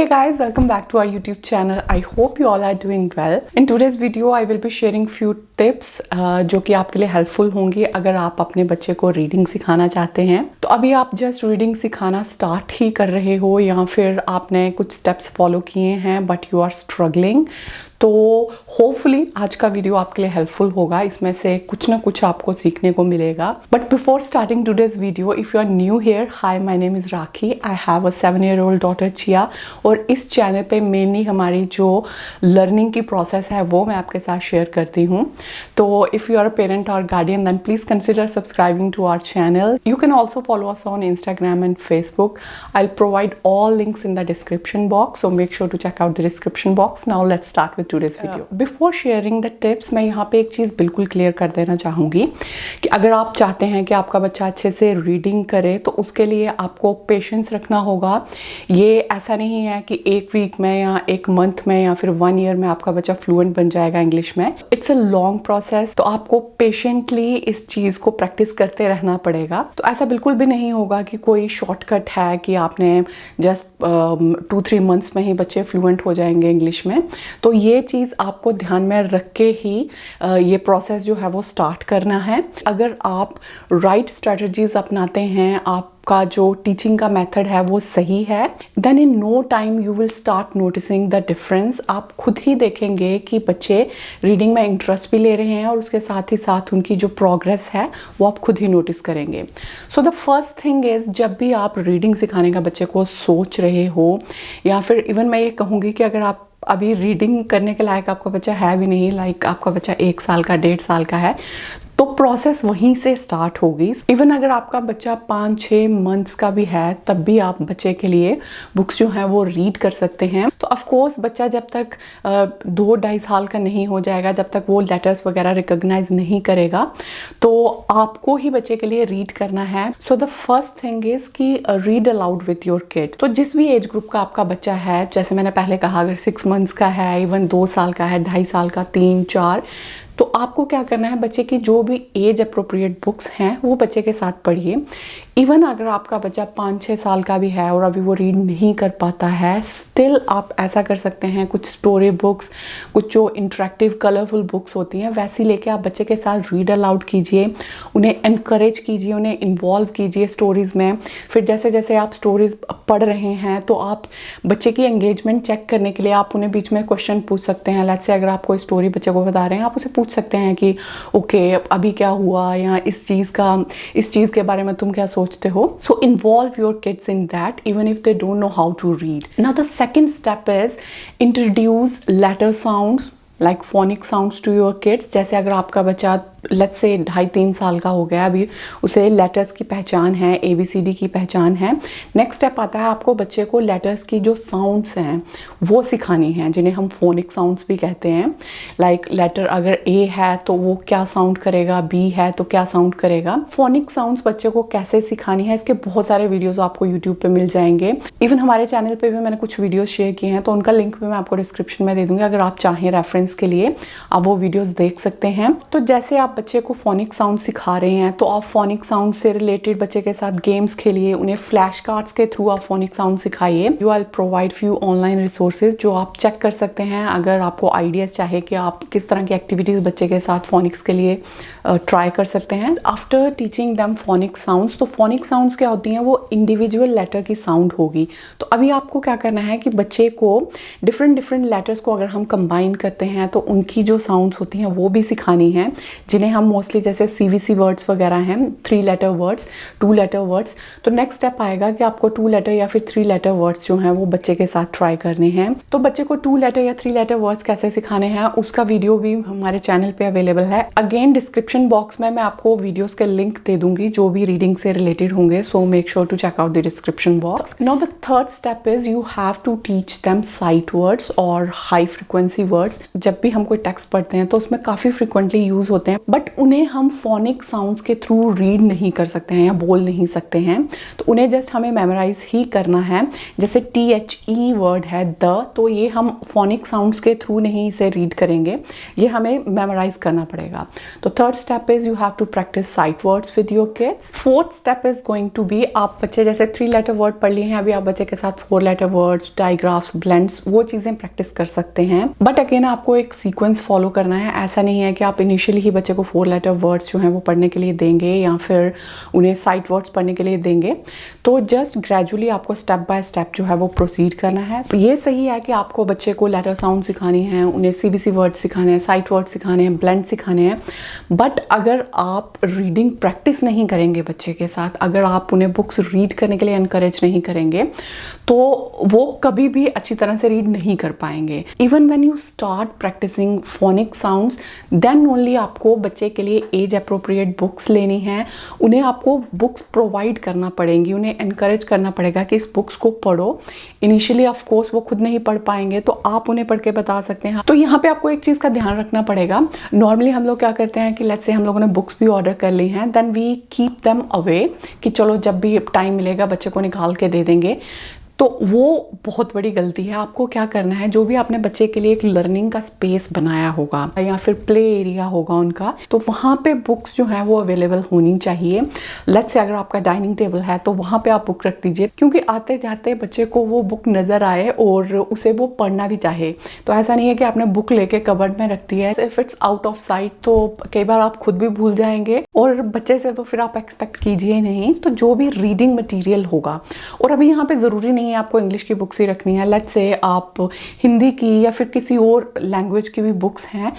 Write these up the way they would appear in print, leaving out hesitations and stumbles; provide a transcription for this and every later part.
Hey guys, welcome back to our YouTube channel. I hope you all are doing well. In today's video, I will be sharing few tips जो कि आपके लिए helpful होंगी अगर आप अपने बच्चे को रीडिंग सिखाना चाहते हैं। तो अभी आप जस्ट रीडिंग सिखाना स्टार्ट ही कर रहे हो या फिर आपने कुछ स्टेप्स फॉलो किए हैं बट यू आर स्ट्रगलिंग, तो होपफुली आज का वीडियो आपके लिए हेल्पफुल होगा। इसमें से कुछ ना कुछ आपको सीखने को मिलेगा। But before starting today's video, if you are new here, hi my name is Rakhi. I have a 7-year-old daughter Chia और इस चैनल पे मेनली हमारी जो लर्निंग की प्रोसेस है वो मैं आपके साथ शेयर करती हूँ। तो if you are a parent or guardian then please consider subscribing to our channel. You can also follow us on Instagram and Facebook. I'll provide all links in the description box, so make sure to check out the description box. Now let's start with today's video. Before sharing the tips, मैं यहाँ पे एक चीज़ बिल्कुल clear कर देना चाहूँगी कि अगर आप चाहते हैं कि आपका बच्चा अच्छे से रीडिंग करे तो उसके लिए आपको पेशेंस रखना होगा। ये ऐसा नहीं है कि एक वीक में या एक मंथ में या फिर 1 year में आपका बच्चा फ्लुएंट बन जाएगा इंग्लिश में। इट्स अ लॉन्ग प्रोसेस, तो आपको पेशेंटली इस चीज़ को प्रैक्टिस करते रहना पड़ेगा। तो ऐसा बिल्कुल भी नहीं होगा कि कोई शॉर्टकट है कि आपने जस्ट 2-3 months में ही बच्चे फ्लुएंट हो जाएंगे इंग्लिश में। तो ये चीज़ आपको ध्यान में रख के ही ये प्रोसेस जो है वो स्टार्ट करना है। अगर आप राइट स्ट्रेटजीज अपनाते हैं, आपका जो टीचिंग का मेथड है वो सही है, then in no time you will start noticing the difference. आप खुद ही देखेंगे कि बच्चे रीडिंग में इंटरेस्ट भी ले रहे हैं और उसके साथ ही साथ उनकी जो प्रोग्रेस है वो आप खुद ही नोटिस करेंगे। सो द फर्स्ट थिंग इज़, जब भी आप रीडिंग सिखाने का बच्चे को सोच रहे हो या फिर इवन मैं ये कहूँगी कि अगर आप अभी रीडिंग करने के लायक आपका बच्चा है भी नहीं, लाइक आपका बच्चा 1 साल का 1.5 साल का है, तो प्रोसेस वहीं से स्टार्ट होगी। इवन अगर आपका बच्चा 5-6 months का भी है तब भी आप बच्चे के लिए बुक्स जो हैं वो रीड कर सकते हैं। तो ऑफ कोर्स बच्चा जब तक 2-2.5 साल का नहीं हो जाएगा, जब तक वो लेटर्स वगैरह रिकॉग्नाइज नहीं करेगा, तो आपको ही बच्चे के लिए रीड करना है। So the first thing is कि read aloud with your kid. तो जिस भी एज ग्रुप का आपका बच्चा है, जैसे मैंने पहले कहा, अगर 6 months का है, इवन 2 साल का है, 2.5 साल का, 3-4, तो आपको क्या करना है, बच्चे की जो भी एज अप्रोप्रिएट बुक्स हैं वो बच्चे के साथ पढ़िए। इवन अगर आपका बच्चा 5-6 साल का भी है और अभी वो रीड नहीं कर पाता है, स्टिल आप ऐसा कर सकते हैं, कुछ स्टोरी बुक्स, कुछ जो इंटरेक्टिव कलरफुल बुक्स होती हैं वैसी लेके आप बच्चे के साथ रीड अलाउड कीजिए, उन्हें एनकरेज कीजिए, उन्हें इन्वॉल्व कीजिए स्टोरीज़ में। फिर जैसे जैसे आप स्टोरीज़ पढ़ रहे हैं तो आप बच्चे की एंगेजमेंट चेक करने के लिए आप उन्हें बीच में क्वेश्चन पूछ सकते हैं। लेट्स से अगर आप कोई स्टोरी बच्चे को बता रहे हैं, आप उसे पूछ सकते हैं कि ओके अभी क्या हुआ, या इस चीज़ के बारे में तुम क्या सोचते हो। So involve your kids in that even if they don't know how to read. Now the second step is introduce letter sounds like phonic sounds to your kids. जैसे अगर आपका बच्चा लेट्स से 2.5-3 साल का हो गया, अभी उसे लेटर्स की पहचान है, ABCD की पहचान है। नेक्स्ट स्टेप आता है आपको बच्चे को लेटर्स की जो साउंड्स हैं वो सिखानी है, जिन्हें हम फोनिक साउंड्स भी कहते हैं। लाइक लेटर अगर A है तो वो क्या साउंड करेगा, B है तो क्या साउंड करेगा। फोनिक साउंड्स बच्चे को कैसे सिखानी है, इसके बहुत सारे वीडियोज़ आपको यूट्यूब पर मिल जाएंगे। इवन हमारे चैनल पर भी मैंने कुछ वीडियोज़ शेयर किए हैं, तो उनका लिंक भी मैं आपको डिस्क्रिप्शन में दे दूँगी। अगर आप चाहें रेफरेंस के लिए आप वो वीडियोज़ देख सकते हैं। तो जैसे आप बच्चे को फोनिक साउंड सिखा रहे हैं तो आप फोनिक साउंड से रिलेटेड बच्चे के साथ गेम्स खेलिए, उन्हें फ्लैश कार्ड्स के थ्रू आप फोनिक साउंड सिखाइए। You will provide few online resources जो आप चेक कर सकते हैं अगर आपको आइडियाज चाहे कि आप किस तरह की एक्टिविटीज़ बच्चे के साथ फोनिक्स के लिए ट्राई कर सकते हैं। After teaching them phonic sounds, तो फोनिक साउंड्स क्या होती हैं, वो इंडिविजुअल लेटर की साउंड होगी। तो अभी आपको क्या करना है कि बच्चे को डिफरेंट लेटर्स को अगर हम कंबाइन करते हैं तो उनकी जो साउंड्स होती हैं वो भी सिखानी है, जिन्हें हम मोस्टली जैसे CVC वर्ड्स वगैरह हैं, 3 letter वर्ड्स, 2 letter वर्ड्स। तो नेक्स्ट स्टेप आएगा कि आपको 2 letter या फिर 3 letter वर्ड्स जो हैं वो बच्चे के साथ ट्राई करने हैं। तो बच्चे को 2 letter या 3 letter वर्ड्स कैसे सिखाने हैं उसका वीडियो भी हमारे चैनल पे अवेलेबल है। अगेन डिस्क्रिप्शन बॉक्स में मैं आपको वीडियोस के लिंक दे दूंगी जो भी रीडिंग से रिलेटेड होंगे। So make sure to check out the description box. Now the third step is you have to teach them sight words और हाई फ्रिक्वेंसी वर्ड्स। जब भी हम कोई टेक्स्ट पढ़ते हैं तो उसमें काफ़ी फ्रिक्वेंटली यूज होते हैं बट उन्हें हम फोनिक साउंड्स के थ्रू रीड नहीं कर सकते हैं या बोल नहीं सकते हैं। तो उन्हें जस्ट हमें मेमोराइज ही करना है। जैसे THE वर्ड है द, तो ये हम फोनिक साउंड्स के थ्रू नहीं इसे रीड करेंगे, ये हमें मेमोराइज करना पड़ेगा। तो third step is you have to practise sight words with your kids. Fourth step is going to be, आप बच्चे जैसे 3 लेटर वर्ड पढ़ लिए हैं, अभी आप बच्चे के साथ 4 लेटर वर्ड्स, डायग्राफ्स, ब्लेंड्स, वो चीजें प्रैक्टिस कर सकते हैं। बट अगेन आपको एक सीक्वेंस फॉलो करना है। ऐसा नहीं है कि आप इनिशियली ही बच्चे को 4 लेटर वर्ड्स जो हैं वो पढ़ने के लिए देंगे या फिर उन्हें साइट वर्ड्स पढ़ने के लिए देंगे। तो जस्ट ग्रेजुअली आपको स्टेप बाय स्टेप जो है वो प्रोसीड करना है। तो ये सही है कि आपको बच्चे को लेटर साउंड सिखानी है, उन्हें CBC वर्ड सिखाने हैं, साइट वर्ड सिखाने हैं, ब्लेंड सिखाने हैं। बट अगर आप रीडिंग प्रैक्टिस नहीं करेंगे बच्चे के साथ, अगर आप उन्हें बुक्स रीड करने के लिए एनकरेज नहीं करेंगे, तो वो कभी भी अच्छी तरह से रीड नहीं कर पाएंगे। Even when you start practising phonic sounds, then only आपको बच्चे के लिए एज अप्रोप्रिएट बुक्स लेनी है। उन्हें आपको बुक्स प्रोवाइड करना पड़ेंगी, उन्हें एनकरेज करना पड़ेगा कि इस बुक्स को पढ़ो। इनिशियली ऑफ कोर्स वो खुद नहीं पढ़ पाएंगे, तो आप उन्हें पढ़ के बता सकते हैं। तो यहाँ पे आपको एक चीज़ का ध्यान रखना पड़ेगा। नॉर्मली हम लोग क्या करते हैं कि लेट्स से हम लोगों ने बुक्स भी ऑर्डर कर ली हैं, then we keep them away कि चलो जब भी टाइम मिलेगा बच्चे को निकाल के दे देंगे। तो वो बहुत बड़ी गलती है। आपको क्या करना है, जो भी आपने बच्चे के लिए एक लर्निंग का स्पेस बनाया होगा या फिर प्ले एरिया होगा उनका, तो वहाँ पे बुक्स जो है वो अवेलेबल होनी चाहिए। लेट्स से अगर आपका डाइनिंग टेबल है तो वहाँ पे आप बुक रख दीजिए, क्योंकि आते जाते बच्चे को वो बुक नज़र आए और उसे वो पढ़ना भी चाहे। तो ऐसा नहीं है कि आपने बुक लेके कबर्ड में रख दी है, if it's out of site तो कई बार आप खुद भी भूल जाएंगे और बच्चे से तो फिर आप एक्सपेक्ट कीजिए नहीं। तो जो भी रीडिंग मटीरियल होगा, और अभी यहाँ पे ज़रूरी नहीं आपको इंग्लिश की बुक्स ही रखनी है, लेट्स से आप हिंदी की या फिर किसी और लैंग्वेज की भी बुक्स हैं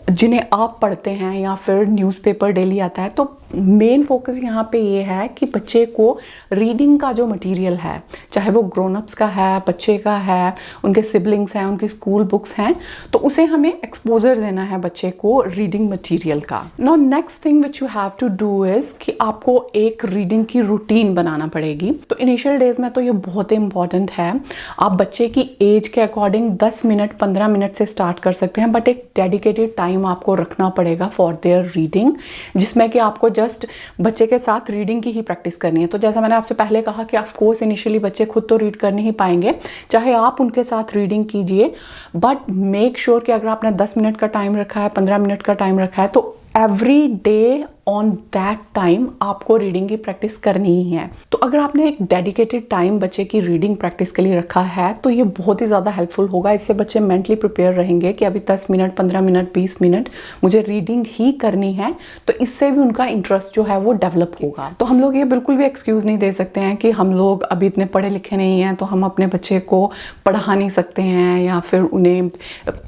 जिन्हें आप पढ़ते हैं, या फिर न्यूज़पेपर डेली आता है, तो मेन फोकस यहाँ पे ये है कि बच्चे को रीडिंग का जो मटेरियल है, चाहे वो ग्रोन अप्स का है, बच्चे का है, उनके सिबलिंग्स हैं, उनकी स्कूल बुक्स हैं, तो उसे हमें एक्सपोजर देना है बच्चे को रीडिंग मटेरियल का। Now next thing which you have to do is कि आपको एक रीडिंग की रूटीन बनाना पड़ेगी। तो इनिशियल डेज में तो ये बहुत ही इंपॉर्टेंट है। आप बच्चे की एज के अकॉर्डिंग 10 मिनट 15 मिनट से स्टार्ट कर सकते हैं, बट एक डेडिकेटेड टाइम आपको रखना पड़ेगा फॉर देयर रीडिंग, जिसमें कि आपको जस्ट बच्चे के साथ रीडिंग की ही प्रैक्टिस करनी है। तो जैसा मैंने आपसे पहले कहा कि ऑफ कोर्स इनिशियली बच्चे खुद तो रीड कर नहीं पाएंगे, चाहे आप उनके साथ रीडिंग कीजिए, बट मेक श्योर कि अगर आपने 10 मिनट का टाइम रखा है, 15 मिनट का टाइम रखा है, तो every day on that time आपको रीडिंग की प्रैक्टिस करनी ही है। तो अगर आपने एक डेडिकेटेड टाइम बच्चे की रीडिंग प्रैक्टिस के लिए रखा है, तो ये बहुत ही ज़्यादा हेल्पफुल होगा। इससे बच्चे मेंटली प्रिपेयर रहेंगे कि अभी 10 मिनट 15 मिनट 20 मिनट मुझे रीडिंग ही करनी है, तो इससे भी उनका इंटरेस्ट जो है वो डेवलप होगा। तो हम लोग ये बिल्कुल भी एक्सक्यूज़ नहीं दे सकते हैं कि हम लोग अभी इतने पढ़े लिखे नहीं हैं तो हम अपने बच्चे को पढ़ा नहीं सकते हैं या फिर उन्हें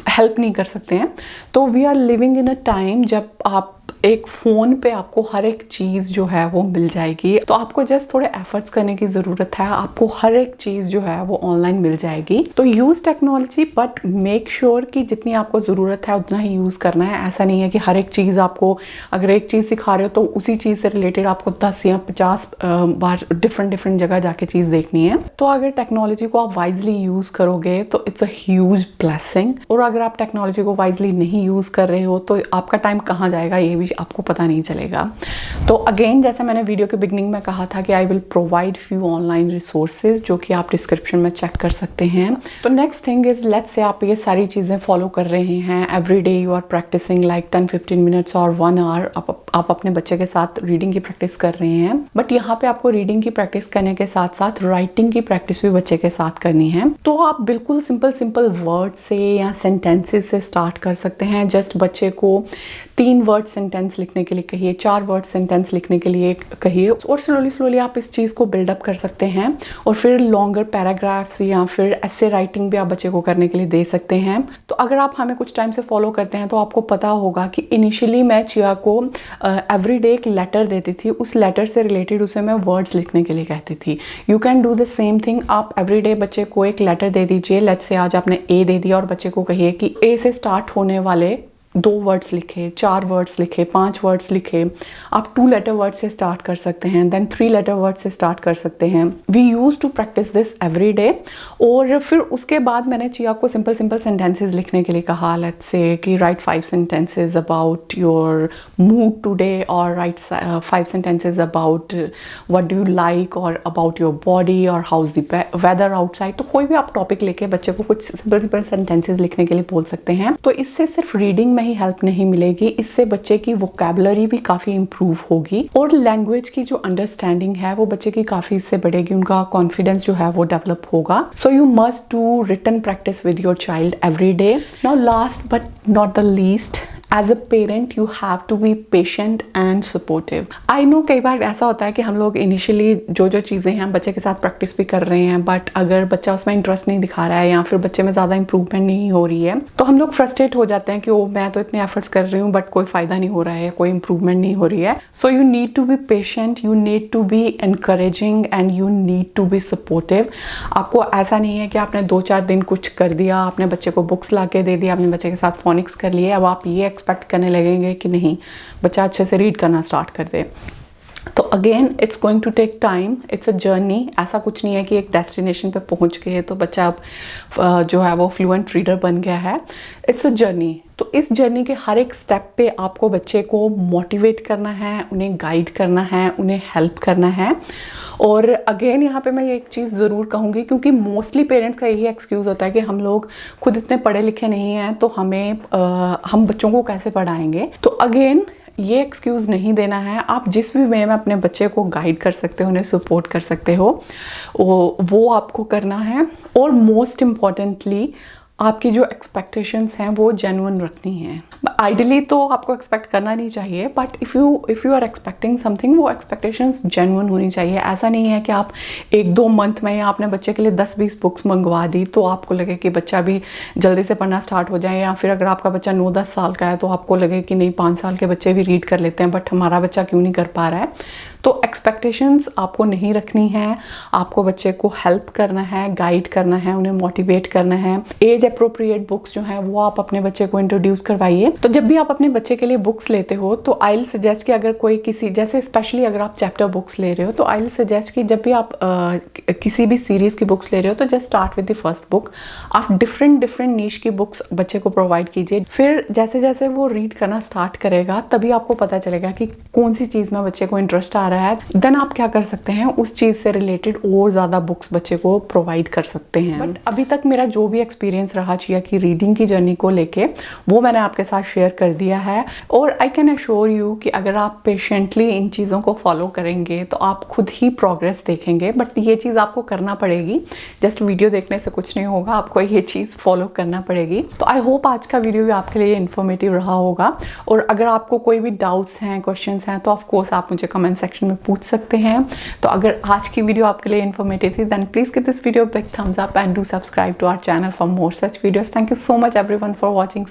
हेल्प नहीं कर सकते हैं। तो we are living in a time जब आप एक फ़ोन पे आपको हर एक चीज़ जो है वो मिल जाएगी, तो आपको जस्ट थोड़े एफर्ट्स करने की ज़रूरत है, आपको हर एक चीज़ जो है वो ऑनलाइन मिल जाएगी। तो use technology, but make sure कि जितनी आपको ज़रूरत है उतना ही यूज़ करना है। ऐसा नहीं है कि हर एक चीज़ आपको, अगर एक चीज़ सिखा रहे हो तो उसी चीज़ से रिलेटेड आपको 10 या 50 बार डिफरेंट जगह जाके चीज़ देखनी है। तो अगर टेक्नोलॉजी को आप वाइजली यूज़ करोगे तो इट्स अ ह्यूज ब्लेसिंग, और अगर आप टेक्नोलॉजी को वाइजली नहीं यूज़ कर रहे हो तो आपका टाइम कहाँ जाएगा ये भी आपको पता नहीं चलेगा। तो अगेन, जैसे मैंने वीडियो के बिगनिंग में कहा था कि I will provide few online resources जो कि आप डिस्क्रिप्शन में चेक कर सकते हैं। तो next thing is, let's say आप ये सारी चीज़ें फॉलो कर रहे हैं, every day you are practising like 10-15 minutes और 1 आवर, आप अपने बच्चे के साथ रीडिंग की प्रैक्टिस कर रहे हैं, बट यहाँ पे आपको रीडिंग की प्रैक्टिस करने के साथ साथ राइटिंग की प्रैक्टिस भी बच्चे के साथ करनी है। तो आप बिल्कुल सिंपल वर्ड से या सेंटेंसेस से स्टार्ट कर सकते हैं। जस्ट बच्चे को 3 वर्ड सेंटेंस लिखने के लिए कहिए, 4 वर्ड सेंटेंस लिखने के लिए कहिए, और स्लोली आप इस चीज़ को बिल्डअप कर सकते हैं। और फिर लॉन्गर पैराग्राफ्स या फिर ऐसे राइटिंग भी आप बच्चे को करने के लिए दे सकते हैं। तो अगर आप हमें कुछ टाइम से फॉलो करते हैं तो आपको पता होगा कि इनिशियली मैं चिया को एवरीडे एक लेटर देती थी, उस लेटर से रिलेटेड उसे मैं वर्ड्स लिखने के लिए कहती थी। You can do the same thing. आप एवरीडे बच्चे को एक लेटर दे दीजिए। लेट्स से आज आपने ए दे दिया और बच्चे को कहिए कि ए से स्टार्ट होने वाले 2 वर्ड्स लिखे, 4 वर्ड्स लिखे, 5 वर्ड्स लिखे, आप 2 लेटर वर्ड से स्टार्ट कर सकते हैं, देन 3 लेटर वर्ड से स्टार्ट कर सकते हैं। We use to practise this every day. और फिर उसके बाद मैंने चिया को सिंपल सेंटेंसेस लिखने के लिए कहा। लेट्स से कि write 5 sentences about your mood today, और write 5 sentences about what do you like, और अबाउट योर बॉडी, और how is the weather outside. तो कोई भी आप टॉपिक लेके बच्चे को कुछ सिंपल सेंटेंसेस लिखने के लिए बोल सकते हैं। तो इससे सिर्फ रीडिंग में ही हेल्प नहीं मिलेगी, इससे बच्चे की वोकैबुलरी भी काफ़ी इंप्रूव होगी, और लैंग्वेज की जो अंडरस्टैंडिंग है वो बच्चे की काफ़ी इससे बढ़ेगी, उनका कॉन्फिडेंस जो है वो डेवलप होगा। So you must do written practice with your child every day. Now last but not the least, as a parent you have to be patient and supportive. I know कई बार ऐसा होता है कि हम लोग इनिशियली जो चीज़ें हैं बच्चे के साथ प्रैक्टिस भी कर रहे हैं, बट अगर बच्चा उसमें इंटरेस्ट नहीं दिखा रहा है या फिर बच्चे में ज़्यादा इंप्रूवमेंट नहीं हो रही है, तो हम लोग फ्रस्ट्रेट हो जाते हैं कि ओ मैं तो इतने एफर्ट्स कर रही हूँ बट कोई फ़ायदा नहीं हो रहा है, कोई इंप्रूवमेंट नहीं हो रही है। So you need to be patient, you need to be encouraging and you need to be supportive. आपको ऐसा नहीं है कि आपने 2-4 दिन कुछ कर दिया, आपने बच्चे को बुक्स ला के दे दिया, आपने बच्चे के साथ फोनिक्स कर लिए, अब आप ये एक्सपेक्ट करने लगेंगे कि नहीं बच्चा अच्छे से रीड करना स्टार्ट कर दे। तो again it's going to take time, it's a journey. ऐसा कुछ नहीं है कि एक डेस्टिनेशन पे पहुंच गए तो बच्चा अब जो है वो फ्लुएंट रीडर बन गया है। It's a journey. तो इस जर्नी के हर एक स्टेप पे आपको बच्चे को मोटिवेट करना है, उन्हें गाइड करना है, उन्हें हेल्प करना है। और अगेन यहाँ पे मैं ये एक चीज़ ज़रूर कहूँगी, क्योंकि मोस्टली पेरेंट्स का यही एक्सक्यूज़ होता है कि हम लोग खुद इतने पढ़े लिखे नहीं हैं तो हम बच्चों को कैसे पढ़ाएंगे। तो अगेन ये एक्सक्यूज़ नहीं देना है। आप जिस भी वे में अपने बच्चे को गाइड कर सकते हो, उन्हें सपोर्ट कर सकते हो, वो आपको करना है। और मोस्ट इम्पॉर्टेंटली आपकी जो एक्सपेक्टेशंस हैं वो जेन्युइन रखनी है। आइडियली तो आपको एक्सपेक्ट करना नहीं चाहिए, but if you are expecting something, वो एक्सपेक्टेशंस जेन्युइन होनी चाहिए। ऐसा नहीं है कि आप 1-2 मंथ में या आपने बच्चे के लिए 10-20 बुक्स मंगवा दी तो आपको लगे कि बच्चा भी जल्दी से पढ़ना स्टार्ट हो जाए, या फिर अगर आपका बच्चा 9-10 साल का है तो आपको लगे कि नहीं 5 साल के बच्चे भी रीड कर लेते हैं बट हमारा बच्चा क्यों नहीं कर पा रहा है। तो एक्सपेक्टेशंस आपको नहीं रखनी है, आपको बच्चे को हेल्प करना है, गाइड करना है, उन्हें मोटिवेट करना है। एज अप्रोप्रिएट बुक्स जो हैं वो आप अपने बच्चे को इंट्रोड्यूस करवाइए। तो जब भी आप अपने बच्चे के लिए बुक्स लेते हो तो आई विल सजेस्ट कि अगर कोई किसी, जैसे स्पेशली अगर आप चैप्टर बुक्स ले रहे हो, तो आई विल सजेस्ट कि जब भी आप किसी भी सीरीज की बुक्स ले रहे हो तो just start with the first book. आप डिफरेंट नीश की बुक्स बच्चे को प्रोवाइड कीजिए। फिर जैसे जैसे वो रीड करना स्टार्ट करेगा तभी आपको पता चलेगा कि कौन सी चीज़ में बच्चे को इंटरेस्ट आ रहा है। देन आप क्या कर सकते हैं, उस चीज़ से रिलेटेड और ज़्यादा बुक्स बच्चे को प्रोवाइड कर सकते हैं। बट अभी तक मेरा जो भी एक्सपीरियंस रहा चिया की रीडिंग की जर्नी को लेके, वो मैंने आपके साथ शेयर कर दिया है। और आई कैन अश्योर यू कि अगर आप पेशेंटली इन चीज़ों को फॉलो करेंगे तो आप खुद ही प्रोग्रेस देखेंगे। बट ये चीज़ आपको करना पड़ेगी, जस्ट वीडियो देखने से कुछ नहीं होगा, आपको ये चीज़ फॉलो करना पड़ेगी। तो आई होप आज का वीडियो भी आपके लिए इन्फॉर्मेटिव रहा होगा। और अगर आपको कोई भी डाउट्स हैं, क्वेश्चंस हैं, तो ऑफकोर्स आप मुझे कमेंट सेक्शन में पूछ सकते हैं। तो अगर आज की वीडियो आपके लिए इन्फॉर्मेटिव थी, then please give this video big thumbs up and do subscribe to our channel for more such videos. Thank you so much everyone for watching.